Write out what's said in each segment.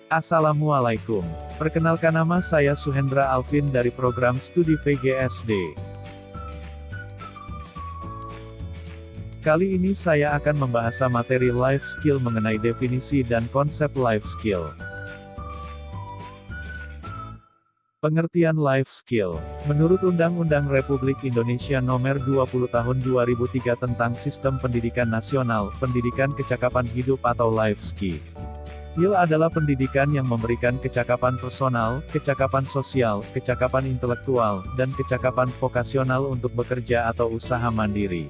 Assalamualaikum. Perkenalkan, nama saya Suhendra Alvin dari program studi PGSD. Kali ini saya akan membahas materi life skill mengenai definisi dan konsep life skill. Pengertian life skill. Menurut Undang-Undang Republik Indonesia Nomor 20 Tahun 2003 tentang Sistem Pendidikan Nasional, pendidikan kecakapan hidup atau life skill adalah pendidikan yang memberikan kecakapan personal, kecakapan sosial, kecakapan intelektual, dan kecakapan vokasional untuk bekerja atau usaha mandiri.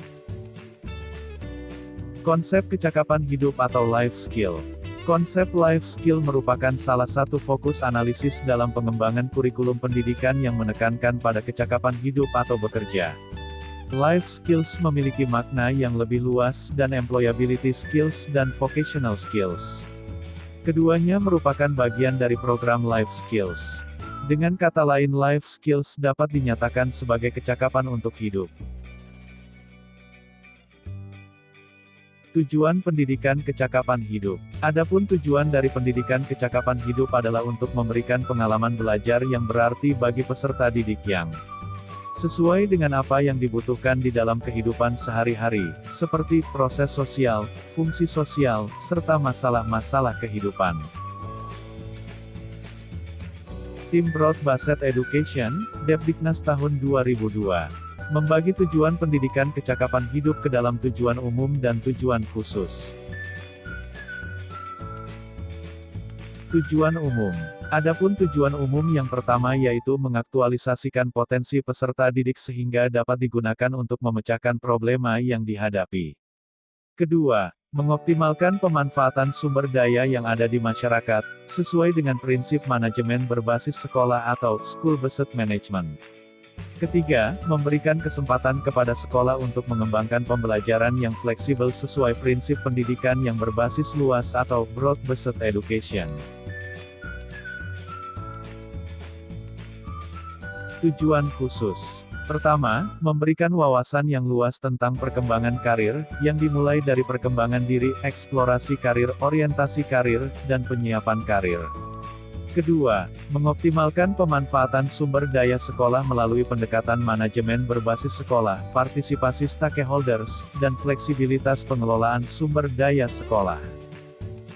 Konsep kecakapan hidup atau life skill. Konsep life skill merupakan salah satu fokus analisis dalam pengembangan kurikulum pendidikan yang menekankan pada kecakapan hidup atau bekerja. Life skills memiliki makna yang lebih luas dan employability skills dan vocational skills. Keduanya merupakan bagian dari program life skills. Dengan kata lain, life skills dapat dinyatakan sebagai kecakapan untuk hidup. Tujuan pendidikan kecakapan hidup. Adapun tujuan dari pendidikan kecakapan hidup adalah untuk memberikan pengalaman belajar yang berarti bagi peserta didik yang sesuai dengan apa yang dibutuhkan di dalam kehidupan sehari-hari, seperti proses sosial, fungsi sosial, serta masalah-masalah kehidupan. Tim Broad-Based Education, Depdiknas tahun 2002, membagi tujuan pendidikan kecakapan hidup ke dalam tujuan umum dan tujuan khusus. Tujuan umum. Adapun tujuan umum yang pertama yaitu mengaktualisasikan potensi peserta didik sehingga dapat digunakan untuk memecahkan problema yang dihadapi. Kedua, mengoptimalkan pemanfaatan sumber daya yang ada di masyarakat, sesuai dengan prinsip manajemen berbasis sekolah atau school-based management. Ketiga, memberikan kesempatan kepada sekolah untuk mengembangkan pembelajaran yang fleksibel sesuai prinsip pendidikan yang berbasis luas atau broad-based education. Tujuan khusus. Pertama, memberikan wawasan yang luas tentang perkembangan karir, yang dimulai dari perkembangan diri, eksplorasi karir, orientasi karir, dan penyiapan karir. Kedua, mengoptimalkan pemanfaatan sumber daya sekolah melalui pendekatan manajemen berbasis sekolah, partisipasi stakeholders, dan fleksibilitas pengelolaan sumber daya sekolah.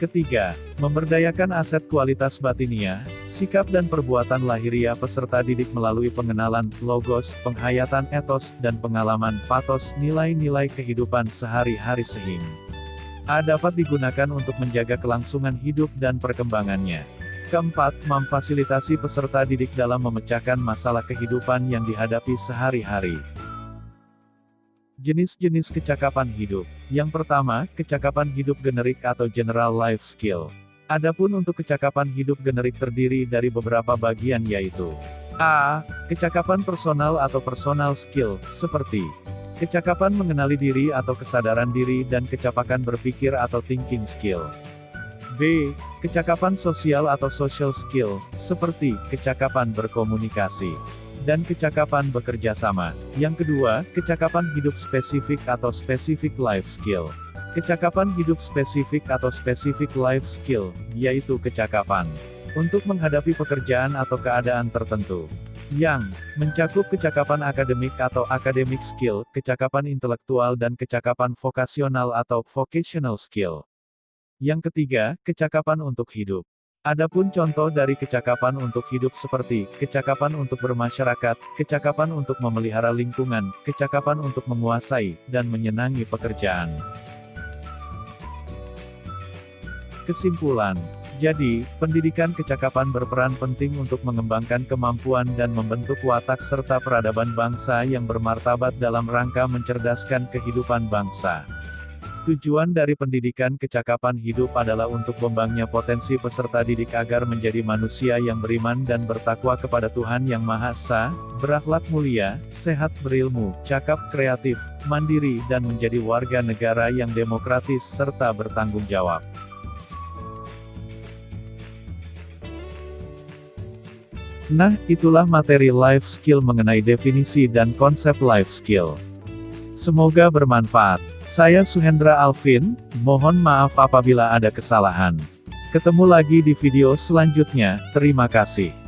Ketiga, memberdayakan aset kualitas batiniah, sikap dan perbuatan lahiriah peserta didik melalui pengenalan, logos, penghayatan etos, dan pengalaman, patos, nilai-nilai kehidupan sehari-hari sehingga dapat digunakan untuk menjaga kelangsungan hidup dan perkembangannya. Keempat, memfasilitasi peserta didik dalam memecahkan masalah kehidupan yang dihadapi sehari-hari. Jenis-jenis kecakapan hidup. Yang pertama, kecakapan hidup generik atau general life skill. Adapun untuk kecakapan hidup generik terdiri dari beberapa bagian yaitu A. Kecakapan personal atau personal skill, seperti kecakapan mengenali diri atau kesadaran diri dan kecakapan berpikir atau thinking skill. B. Kecakapan sosial atau social skill, seperti kecakapan berkomunikasi dan kecakapan bekerja sama. Yang kedua, kecakapan hidup spesifik atau specific life skill. Kecakapan hidup spesifik atau specific life skill, yaitu kecakapan untuk menghadapi pekerjaan atau keadaan tertentu. Yang mencakup kecakapan akademik atau academic skill, kecakapan intelektual dan kecakapan vokasional atau vocational skill. Yang ketiga, kecakapan untuk hidup. Adapun contoh dari kecakapan untuk hidup seperti, kecakapan untuk bermasyarakat, kecakapan untuk memelihara lingkungan, kecakapan untuk menguasai, dan menyenangi pekerjaan. Kesimpulan. Jadi, pendidikan kecakapan berperan penting untuk mengembangkan kemampuan dan membentuk watak serta peradaban bangsa yang bermartabat dalam rangka mencerdaskan kehidupan bangsa. Tujuan dari pendidikan kecakapan hidup adalah untuk membangunnya potensi peserta didik agar menjadi manusia yang beriman dan bertakwa kepada Tuhan Yang Maha Esa, berakhlak mulia, sehat berilmu, cakap kreatif, mandiri dan menjadi warga negara yang demokratis serta bertanggung jawab. Nah, itulah materi life skill mengenai definisi dan konsep life skill. Semoga bermanfaat. Saya Suhendra Alvin, mohon maaf apabila ada kesalahan. Ketemu lagi di video selanjutnya, terima kasih.